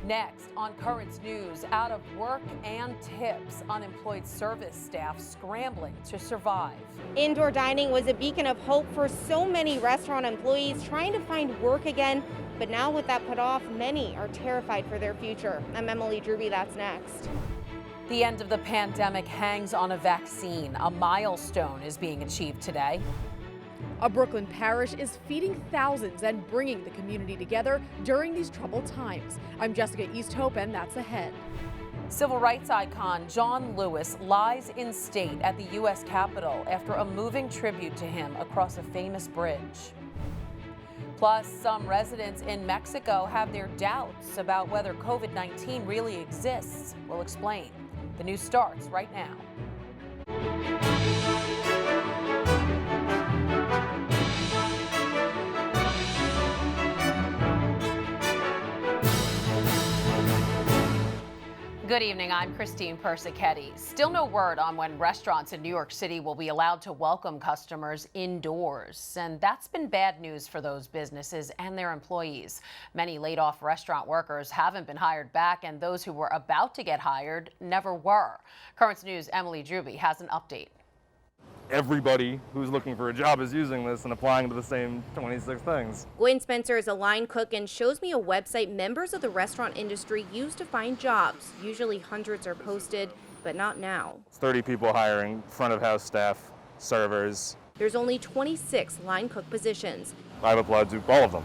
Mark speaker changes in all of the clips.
Speaker 1: Next, on Currents News, out of work and tips, unemployed service staff scrambling to survive.
Speaker 2: Indoor dining was a beacon of hope for so many restaurant employees trying to find work again. But now with that put off, many are terrified for their future. I'm Emily Druby, that's next.
Speaker 1: The end of the pandemic hangs on a vaccine. A milestone is being achieved today.
Speaker 3: A Brooklyn parish is feeding thousands and bringing the community together during these troubled times. I'm Jessica Easthope, and that's ahead.
Speaker 1: Civil rights icon John Lewis lies in state at the U.S. Capitol after a moving tribute to him across a famous bridge. Plus, some residents in Mexico have their doubts about whether COVID-19 really exists. We'll explain. The news starts right now. Good evening, I'm Christine Persichetti. Still no word on when restaurants in New York City will be allowed to welcome customers indoors. And that's been bad news for those businesses and their employees. Many laid off restaurant workers haven't been hired back, and those who were about to get hired never were. Currents News' Emily Druby has an update.
Speaker 4: Everybody who's looking for a job is using this and applying to the same 26 things.
Speaker 2: Gwen Spencer is a line cook and shows me a website members of the restaurant industry use to find jobs. Usually hundreds are posted, but not now.
Speaker 4: It's 30 people hiring, front of house staff, servers.
Speaker 2: There's only 26 line cook positions.
Speaker 4: I've applied to all of them.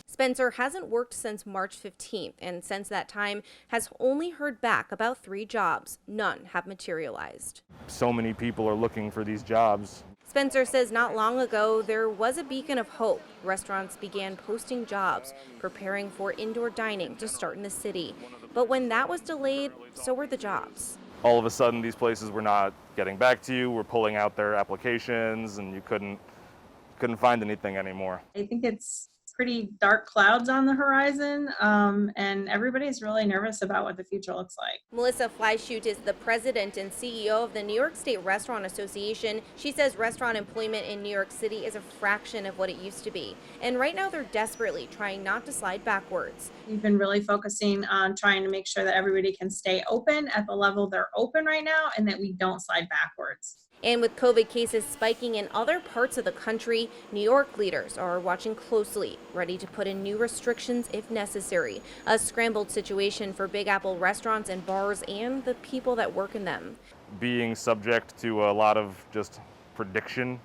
Speaker 2: Spencer hasn't worked since March 15th, and since that time has only heard back about 3 jobs. None have materialized.
Speaker 4: So many people are looking for these jobs.
Speaker 2: Spencer says not long ago there was a beacon of hope. Restaurants began posting jobs, preparing for indoor dining to start in the city. But when that was delayed, so were the jobs.
Speaker 4: All of a sudden, these places were not getting back to you, were pulling out their applications, and you couldn't find anything anymore.
Speaker 5: I think it's pretty dark clouds on the horizon, and everybody's really nervous about what the future looks like.
Speaker 2: Melissa FLEISCHUT is the president and CEO of the New York State Restaurant Association. She says restaurant employment in New York City is a fraction of what it used to be. And right now they're desperately trying not to slide backwards.
Speaker 5: We've been really focusing on trying to make sure that everybody can stay open at the level they're open right now and that we don't slide backwards.
Speaker 2: And with COVID cases spiking in other parts of the country, New York leaders are watching closely, ready to put in new restrictions if necessary. A scrambled situation for Big Apple restaurants and bars and the people that work in them.
Speaker 4: Being subject to a lot of just prediction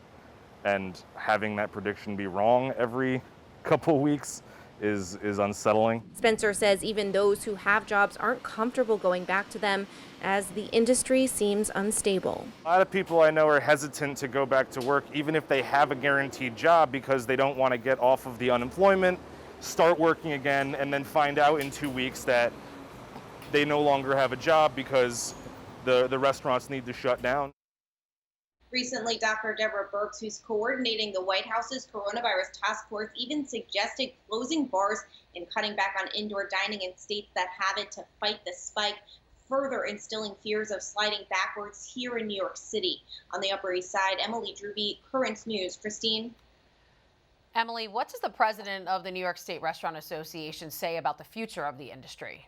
Speaker 4: and having that prediction be wrong every couple weeks is unsettling.
Speaker 2: Spencer says even those who have jobs aren't comfortable going back to them as the industry seems unstable.
Speaker 4: A lot of people I know are hesitant to go back to work even if they have a guaranteed job because they don't want to get off of the unemployment, start working again, and then find out in 2 weeks that they no longer have a job because the restaurants need to shut down.
Speaker 6: Recently, Dr. Deborah Birx, who's coordinating the White House's coronavirus task force, even suggested closing bars and cutting back on indoor dining in states that have it to fight the spike, further instilling fears of sliding backwards here in New York City. On the Upper East Side, Emily Druby, Currents News. Christine?
Speaker 1: Emily, what does the president of the New York State Restaurant Association say about the future of the industry?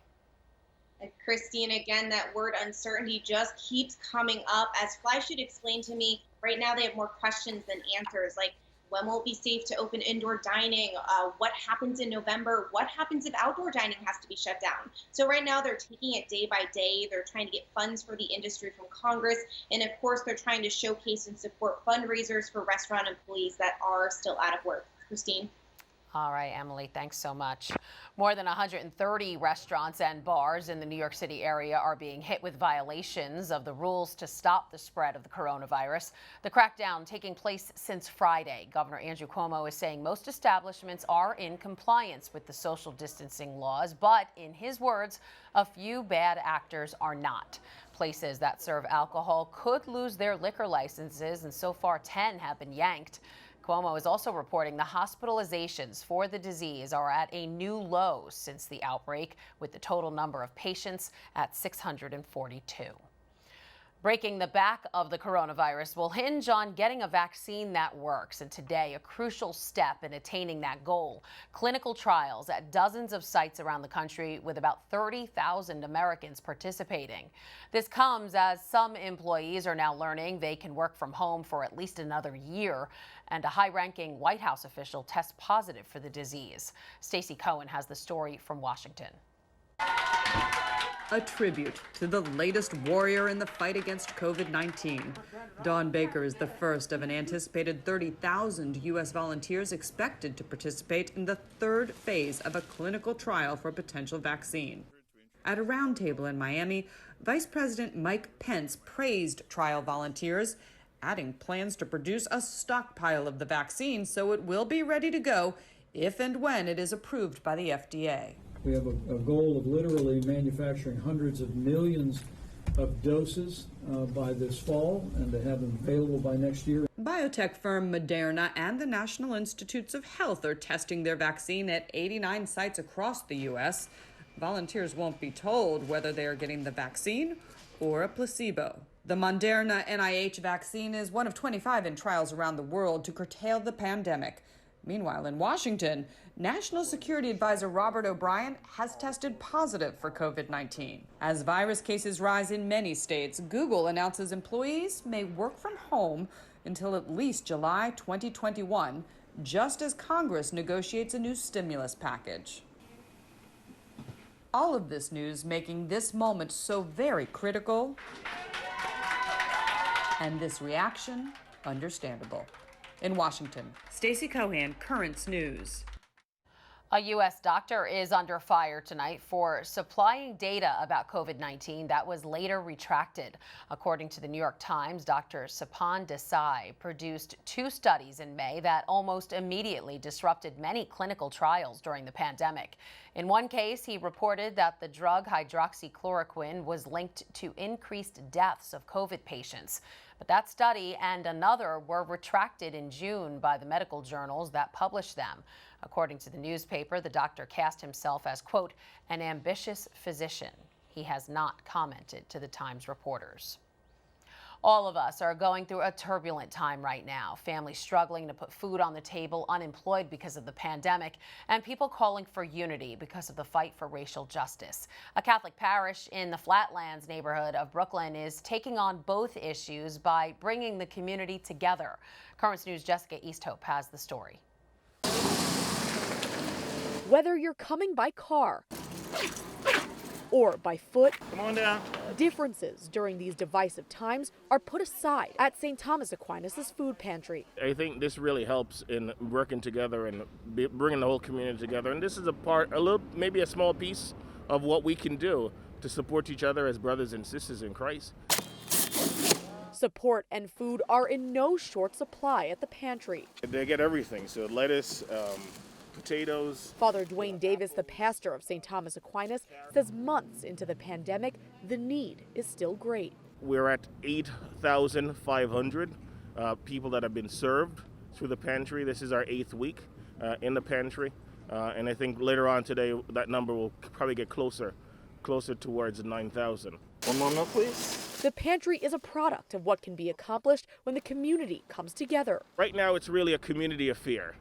Speaker 6: Christine, again, that word uncertainty just keeps coming up. As FLEISCHUT explained to me, right now they have more questions than answers, like when will it be safe to open indoor dining? What happens in November? What happens if outdoor dining has to be shut down? So right now they're taking it day by day. They're trying to get funds for the industry from Congress. And of course, they're trying to showcase and support fundraisers for restaurant employees that are still out of work. Christine?
Speaker 1: All right, Emily, thanks so much. More than 130 restaurants and bars in the New York City area are being hit with violations of the rules to stop the spread of the coronavirus. The crackdown taking place since Friday. Governor Andrew Cuomo is saying most establishments are in compliance with the social distancing laws, but in his words, a few bad actors are not. Places that serve alcohol could lose their liquor licenses, and so far 10 have been yanked. Cuomo is also reporting the hospitalizations for the disease are at a new low since the outbreak, with the total number of patients at 642. Breaking the back of the coronavirus will hinge on getting a vaccine that works. And today, a crucial step in attaining that goal. Clinical trials at dozens of sites around the country with about 30,000 Americans participating. This comes as some employees are now learning they can work from home for at least another year. And a high-ranking White House official tests positive for the disease. Stacey Cohen has the story from Washington.
Speaker 7: A tribute to the latest warrior in the fight against COVID-19. Dawn Baker is the first of an anticipated 30,000 U.S. volunteers expected to participate in the third phase of a clinical trial for a potential vaccine. At a roundtable in Miami, Vice President Mike Pence praised trial volunteers, adding plans to produce a stockpile of the vaccine so it will be ready to go if and when it is approved by the FDA.
Speaker 8: We have a goal of literally manufacturing hundreds of millions of doses by this fall and to have them available by next year.
Speaker 7: Biotech firm Moderna and the National Institutes of Health are testing their vaccine at 89 sites across the U.S. Volunteers won't be told whether they are getting the vaccine or a placebo. The Moderna NIH vaccine is one of 25 in trials around the world to curtail the pandemic. Meanwhile, in Washington, National Security Advisor Robert O'Brien has tested positive for COVID-19. As virus cases rise in many states, Google announces employees may work from home until at least July 2021, just as Congress negotiates a new stimulus package. All of this news making this moment so very critical, and this reaction understandable. In Washington, Stacey Cohen, Currents News.
Speaker 1: A U.S. doctor is under fire tonight for supplying data about COVID-19 that was later retracted. According to the New York Times, Dr. Sapan Desai produced 2 studies in May that almost immediately disrupted many clinical trials during the pandemic. In one case, he reported that the drug hydroxychloroquine was linked to increased deaths of COVID patients. But that study and another were retracted in June by the medical journals that published them. According to the newspaper, the doctor cast himself as, quote, an ambitious physician. He has not commented to the Times reporters. All of us are going through a turbulent time right now. Families struggling to put food on the table, unemployed because of the pandemic, and people calling for unity because of the fight for racial justice. A Catholic parish in the Flatlands neighborhood of Brooklyn is taking on both issues by bringing the community together. Currents News' Jessica Easthope has the story.
Speaker 3: Whether you're coming by car or by foot,
Speaker 4: Come on down.
Speaker 3: differences during these divisive times are put aside at St. Thomas Aquinas' food pantry.
Speaker 9: I think this really helps in working together and bringing the whole community together. And this is maybe a small piece of what we can do to support each other as brothers and sisters in Christ.
Speaker 3: Support and food are in no short supply at the pantry.
Speaker 9: They get everything, so lettuce, potatoes.
Speaker 3: Father Dwayne Davis, the pastor of St. Thomas Aquinas, says months into the pandemic, the need is still great.
Speaker 9: We're at 8,500 people that have been served through the pantry. This is our 8th week in the pantry. And I think later on today, that number will probably get closer towards 9,000.
Speaker 4: One more milk, please.
Speaker 3: The pantry is a product of what can be accomplished when the community comes together.
Speaker 9: Right now, it's really a community affair.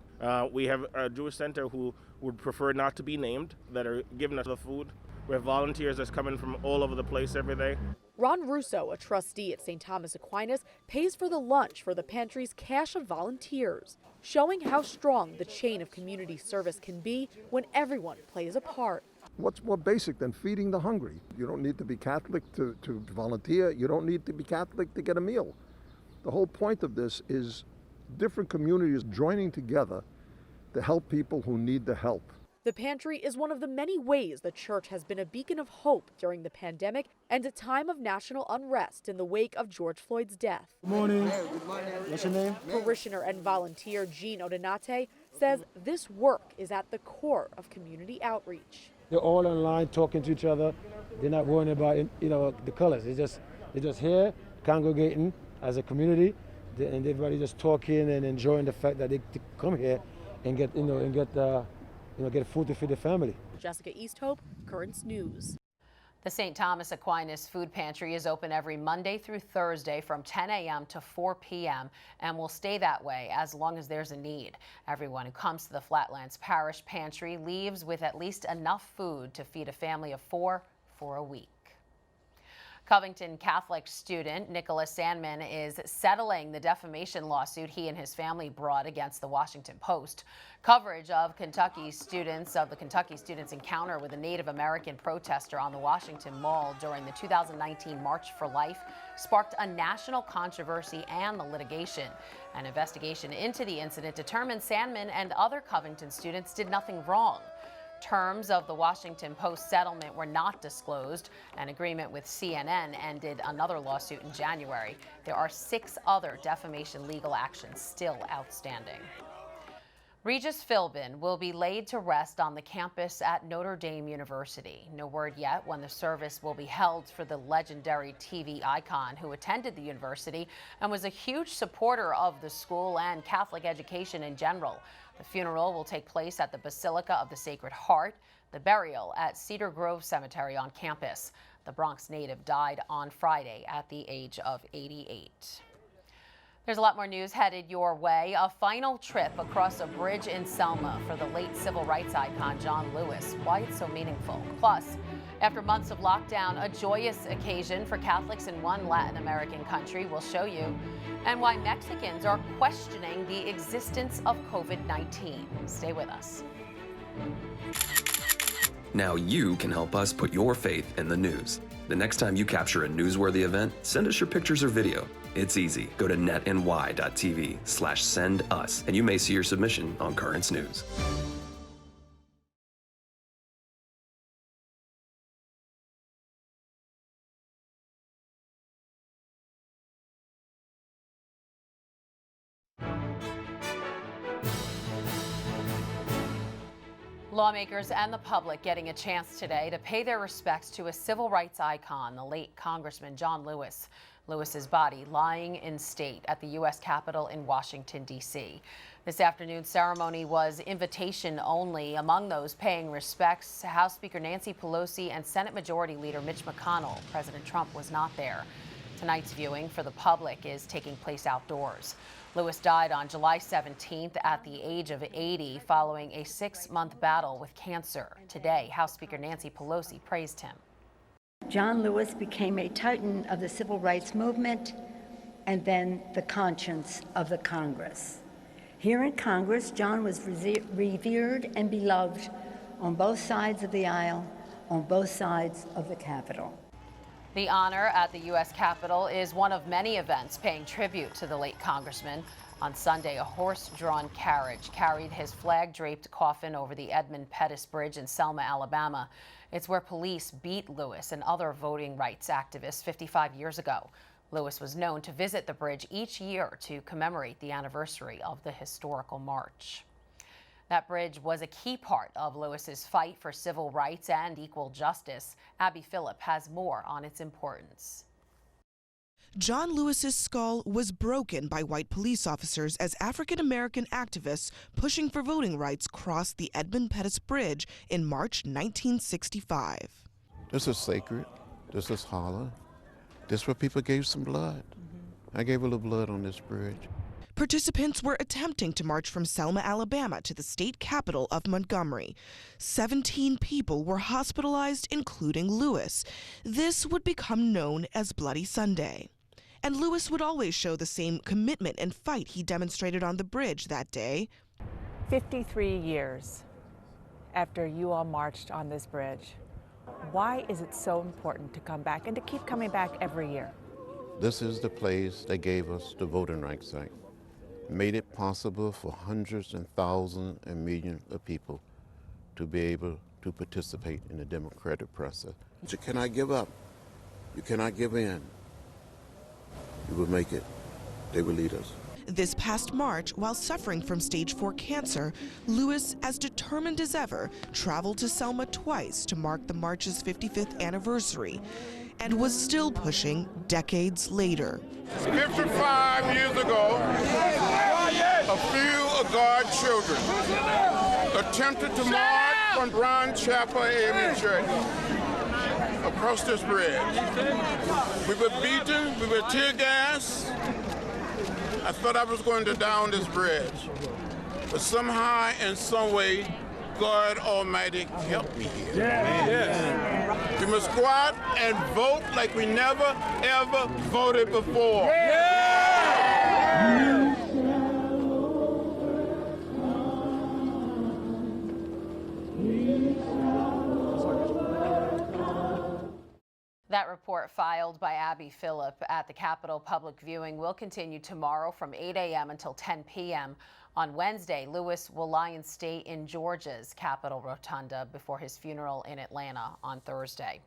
Speaker 9: We have a Jewish center who would prefer not to be named that are giving us the food. We have volunteers that's coming from all over the place every day.
Speaker 3: Ron Russo, a trustee at St. Thomas Aquinas, pays for the lunch for the pantry's cache of volunteers, showing how strong the chain of community service can be when everyone plays a part.
Speaker 10: What's more basic than feeding the hungry? You don't need to be Catholic to volunteer. You don't need to be Catholic to get a meal. The whole point of this is different communities joining together to help people who need the help.
Speaker 3: The pantry is one of the many ways the church has been a beacon of hope during the pandemic and a time of national unrest in the wake of George Floyd's death.
Speaker 8: Good morning. What's your name?
Speaker 3: Parishioner and volunteer Jean Odinate says this work is at the core of community outreach.
Speaker 11: They're all online talking to each other. They're not worrying about the colors. They're just here congregating as a community, and everybody just talking and enjoying the fact that they come here and get food to feed the family.
Speaker 3: Jessica Easthope, Currents News.
Speaker 1: The St. Thomas Aquinas Food Pantry is open every Monday through Thursday from 10 a.m. to 4 p.m. and will stay that way as long as there's a need. Everyone who comes to the Flatlands Parish Pantry leaves with at least enough food to feed a family of 4 for a week. Covington Catholic student Nicholas Sandman is settling the defamation lawsuit he and his family brought against the Washington Post. Coverage of the Kentucky students' encounter with a Native American protester on the Washington Mall during the 2019 March for Life sparked a national controversy and the litigation. An investigation into the incident determined Sandman and other Covington students did nothing wrong. Terms of the Washington Post settlement were not disclosed. An agreement with CNN ended another lawsuit in January. There are 6 other defamation legal actions still outstanding. Regis Philbin will be laid to rest on the campus at Notre Dame University. No word yet when the service will be held for the legendary TV icon who attended the university and was a huge supporter of the school and Catholic education in general. The funeral will take place at the Basilica of the Sacred Heart, the burial at Cedar Grove Cemetery on campus. The Bronx native died on Friday at the age of 88. There's a lot more news headed your way. A final trip across a bridge in Selma for the late civil rights icon John Lewis. Why it's so meaningful. Plus, after months of lockdown, a joyous occasion for Catholics in one Latin American country. We'll show you. And why Mexicans are questioning the existence of COVID-19. Stay with us.
Speaker 12: Now you can help us put your faith in the news. The next time you capture a newsworthy event, send us your pictures or video. It's easy. Go to netny.tv/send us, and you may see your submission on Currents News.
Speaker 1: Lawmakers and the public getting a chance today to pay their respects to a civil rights icon, the late Congressman John Lewis. Lewis's body lying in state at the U.S. Capitol in Washington, D.C. This afternoon's ceremony was invitation only. Among those paying respects, House Speaker Nancy Pelosi and Senate Majority Leader Mitch McConnell. President Trump was not there. Tonight's viewing for the public is taking place outdoors. Lewis died on July 17th at the age of 80 following a 6-month battle with cancer. Today, House Speaker Nancy Pelosi praised him.
Speaker 13: John Lewis became a titan of the civil rights movement and then the conscience of the Congress. Here in Congress, John was revered and beloved on both sides of the aisle, on both sides of the Capitol.
Speaker 1: The honor at the U.S. Capitol is one of many events paying tribute to the late congressman. On Sunday, a horse-drawn carriage carried his flag-draped coffin over the Edmund Pettus Bridge in Selma, Alabama. It's where police beat Lewis and other voting rights activists 55 years ago. Lewis was known to visit the bridge each year to commemorate the anniversary of the historical march. That bridge was a key part of Lewis's fight for civil rights and equal justice. Abby Phillip has more on its importance.
Speaker 14: John Lewis's skull was broken by white police officers as African-American activists pushing for voting rights crossed the Edmund Pettus Bridge in March 1965.
Speaker 15: This is sacred. This is hollow. This is where people gave some blood. I gave a little blood on this bridge.
Speaker 14: Participants were attempting to march from Selma, Alabama to the state capital of Montgomery. 17 people were hospitalized, including Lewis. This would become known as Bloody Sunday. And Lewis would always show the same commitment and fight he demonstrated on the bridge that day.
Speaker 16: 53 years after you all marched on this bridge, why is it so important to come back and to keep coming back every year?
Speaker 15: This is the place that gave us the Voting Rights Act. Made it possible for hundreds and thousands and millions of people to be able to participate in the democratic process. You cannot give up. You cannot give in. You will make it. They will lead us.
Speaker 14: This past March, while suffering from stage 4 cancer, Lewis, as determined as ever, traveled to Selma twice to mark the march's 55th anniversary, and was still pushing decades later.
Speaker 17: 55 years ago, a few of God's children attempted to march from Brown Chapel AME Church cross this bridge. We were beaten, we were tear gassed. I thought I was going to down this bridge. But somehow, in some way, God Almighty helped me here. Yes. We must go out and vote like we never, ever voted before.
Speaker 1: That report filed by Abby Phillip at the Capitol public viewing will continue tomorrow from 8 a.m. until 10 p.m. On Wednesday, Lewis will lie in state in Georgia's Capitol Rotunda before his funeral in Atlanta on Thursday.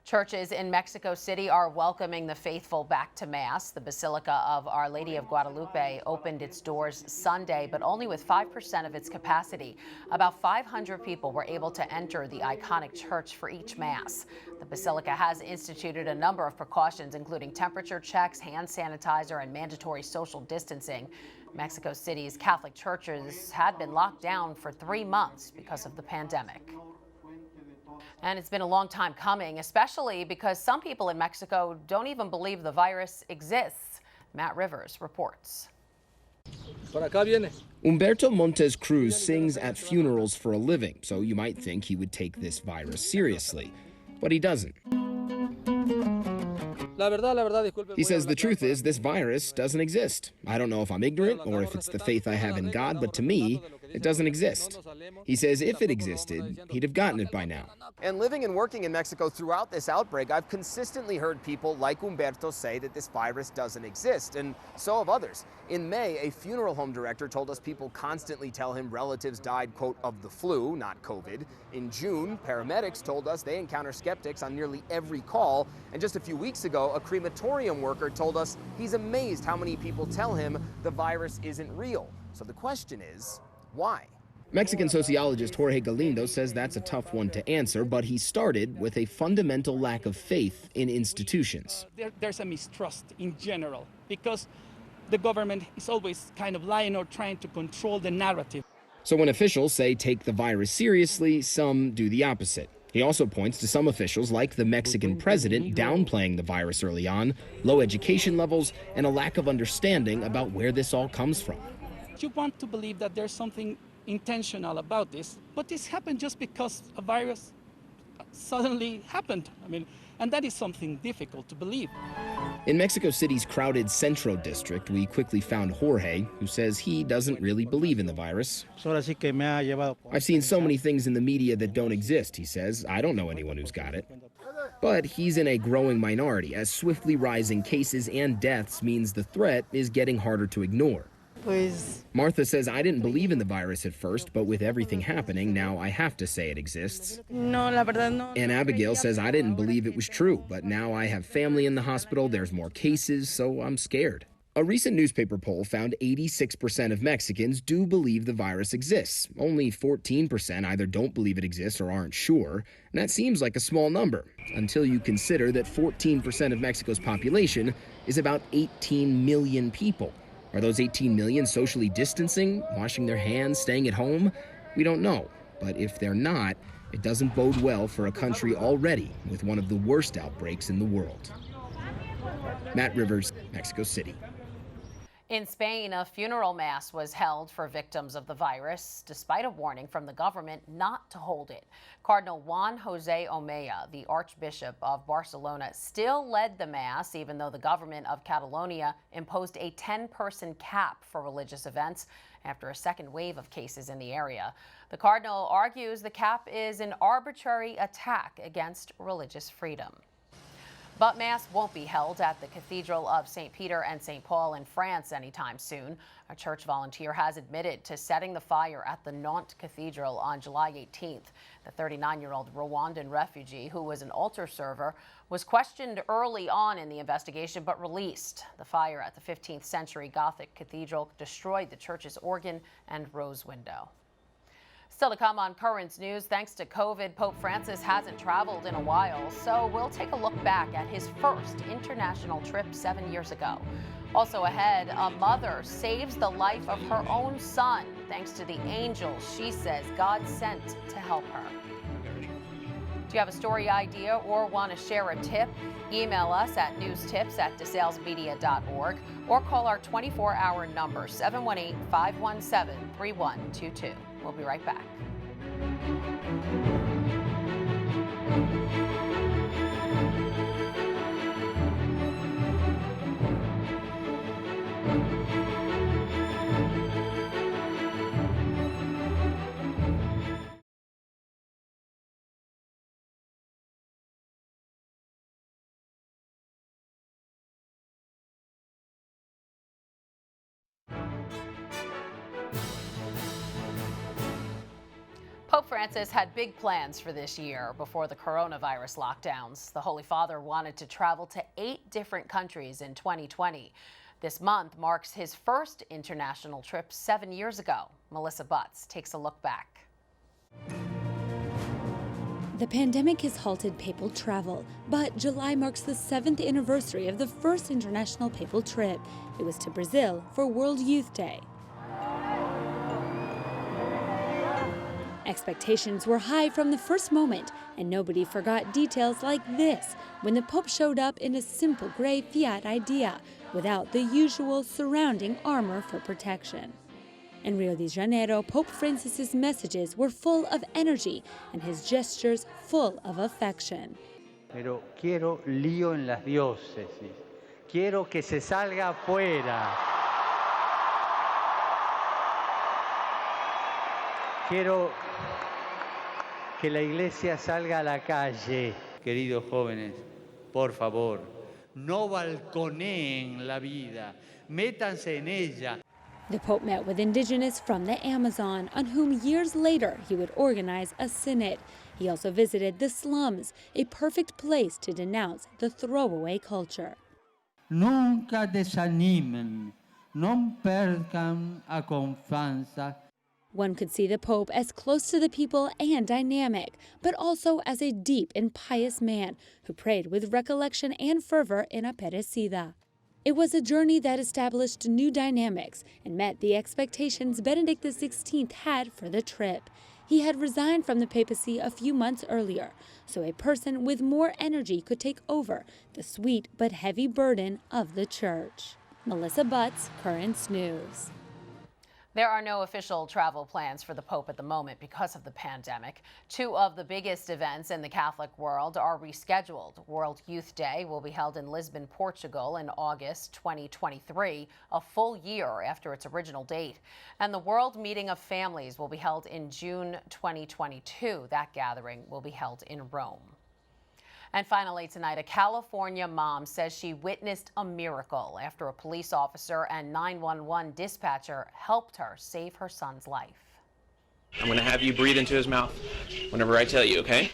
Speaker 1: Churches in Mexico City are welcoming the faithful back to Mass. The Basilica of Our Lady of Guadalupe opened its doors Sunday, but only with 5% of its capacity. About 500 people were able to enter the iconic church for each Mass. The Basilica has instituted a number of precautions, including temperature checks, hand sanitizer, and mandatory social distancing. Mexico City's Catholic churches had been locked down for 3 months because of the pandemic. And it's been a long time coming, especially because some people in Mexico don't even believe the virus exists. Matt Rivers reports.
Speaker 18: Humberto Montes Cruz sings at funerals for a living, so you might think he would take this virus seriously, but he doesn't. He says the truth is this virus doesn't exist. I don't know if I'm ignorant or if it's the faith I have in God, but to me, it doesn't exist. He says if it existed, he'd have gotten it by now.
Speaker 19: And living and working in Mexico throughout this outbreak, I've consistently heard people like Humberto say that this virus doesn't exist, and so have others. In May, a funeral home director told us people constantly tell him relatives died, quote, of the flu, not COVID. In June, paramedics told us they encounter skeptics on nearly every call. And just a few weeks ago, a crematorium worker told us he's amazed how many people tell him the virus isn't real. So the question is, why?
Speaker 18: Mexican sociologist Jorge Galindo says that's a tough one to answer, but he started with a fundamental lack of faith in institutions.
Speaker 20: There's a mistrust in general because the government is always kind of lying or trying to control the narrative.
Speaker 18: So when officials say take the virus seriously, some do the opposite. He also points to some officials, like the Mexican president, downplaying the virus early on, low education levels, and a lack of understanding about where this all comes from.
Speaker 20: You want to believe that there's something intentional about this, but this happened just because a virus suddenly happened. And that is something difficult to believe.
Speaker 18: In Mexico City's crowded Centro district, we quickly found Jorge, who says he doesn't really believe in the virus. I've seen so many things in the media that don't exist, he says. I don't know anyone who's got it. But he's in a growing minority, as swiftly rising cases and deaths means the threat is getting harder to ignore. Martha says, I didn't believe in the virus at first, but with everything happening, now I have to say it exists. And Abigail says, I didn't believe it was true, but now I have family in the hospital, there's more cases, so I'm scared. A recent newspaper poll found 86% of Mexicans do believe the virus exists. Only 14% either don't believe it exists or aren't sure. And that seems like a small number, until you consider that 14% of Mexico's population is about 18 million people. Are those 18 million socially distancing, washing their hands, staying at home? We don't know. But if they're not, it doesn't bode well for a country already with one of the worst outbreaks in the world. Matt Rivers, Mexico City.
Speaker 1: In Spain, a funeral mass was held for victims of the virus, despite a warning from the government not to hold it. Cardinal Juan Jose Omella, the Archbishop of Barcelona, still led the mass, even though the government of Catalonia imposed a 10-person cap for religious events after a second wave of cases in the area. The cardinal argues the cap is an arbitrary attack against religious freedom. But Mass won't be held at the Cathedral of St. Peter and St. Paul in France anytime soon. A church volunteer has admitted to setting the fire at the Nantes Cathedral on July 18th. The 39-year-old Rwandan refugee, who was an altar server, was questioned early on in the investigation but released. The fire at the 15th century Gothic cathedral destroyed the church's organ and rose window. Still to come on Currents News, thanks to COVID, Pope Francis hasn't traveled in a while, so we'll take a look back at his first international trip 7 years ago. Also ahead, a mother saves the life of her own son thanks to the angels she says God sent to help her. Do you have a story idea or want to share a tip? Email us at newstips@desalesmedia.org or call our 24-hour number, 718-517-3122. We'll be right back. Pope Francis had big plans for this year before the coronavirus lockdowns. The Holy Father wanted to travel to 8 different countries in 2020. This month marks his first international trip 7 years ago. Melissa Butts takes a look back.
Speaker 21: The pandemic has halted papal travel, but July marks the 7th anniversary of the first international papal trip. It was to Brazil for World Youth Day. Expectations were high from the first moment, and nobody forgot details like this when the Pope showed up in a simple gray Fiat Idea without the usual surrounding armor for protection. In Rio de Janeiro, Pope Francis's messages were full of energy and his gestures full of affection.
Speaker 22: Pero quiero lío en las diócesis. Quiero que se salga afuera. Quiero que la iglesia salga a la calle. Queridos jóvenes, por favor, no balconeen la vida, métanse en ella.
Speaker 21: The Pope met with indigenous from the Amazon, on whom years later he would organize a synod. He also visited the slums, a perfect place to denounce the throwaway culture.
Speaker 22: Nunca desanimen, non percan a confianza.
Speaker 21: One could see the Pope as close to the people and dynamic, but also as a deep and pious man who prayed with recollection and fervor in Aparecida. It was a journey that established new dynamics and met the expectations Benedict XVI had for the trip. He had resigned from the papacy a few months earlier, so a person with more energy could take over the sweet but heavy burden of the church. Melissa Butts, Currents News.
Speaker 1: There are no official travel plans for the Pope at the moment because of the pandemic. 2 of the biggest events in the Catholic world are rescheduled. World Youth Day will be held in Lisbon, Portugal in August 2023, a full year after its original date. And the World Meeting of Families will be held in June 2022. That gathering will be held in Rome. And finally tonight, a California mom says she witnessed a miracle after a police officer and 911 dispatcher helped her save her son's life.
Speaker 23: I'm going to have you breathe into his mouth whenever I tell you, okay?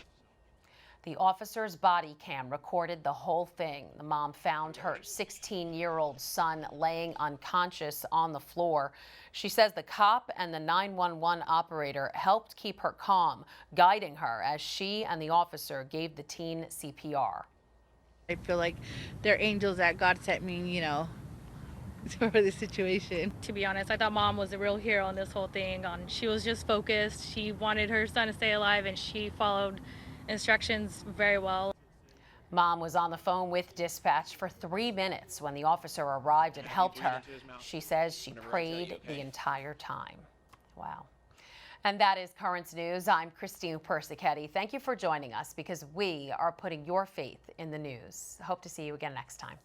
Speaker 1: The officer's body cam recorded the whole thing. The mom found her 16-year-old son laying unconscious on the floor. She says the cop and the 911 operator helped keep her calm, guiding her as she and the officer gave the teen CPR.
Speaker 24: I feel like they're angels that God sent me, you know, for the situation.
Speaker 25: To be honest, I thought Mom was a real hero in this whole thing. She was just focused. She wanted her son to stay alive, and she followed instructions very well.
Speaker 1: Mom was on the phone with dispatch for 3 minutes when the officer arrived and helped her. She says she prayed the entire time. Wow. And that is Currents News. I'm Christine Persichetti. Thank you for joining us because we are putting your faith in the news. Hope to see you again next time.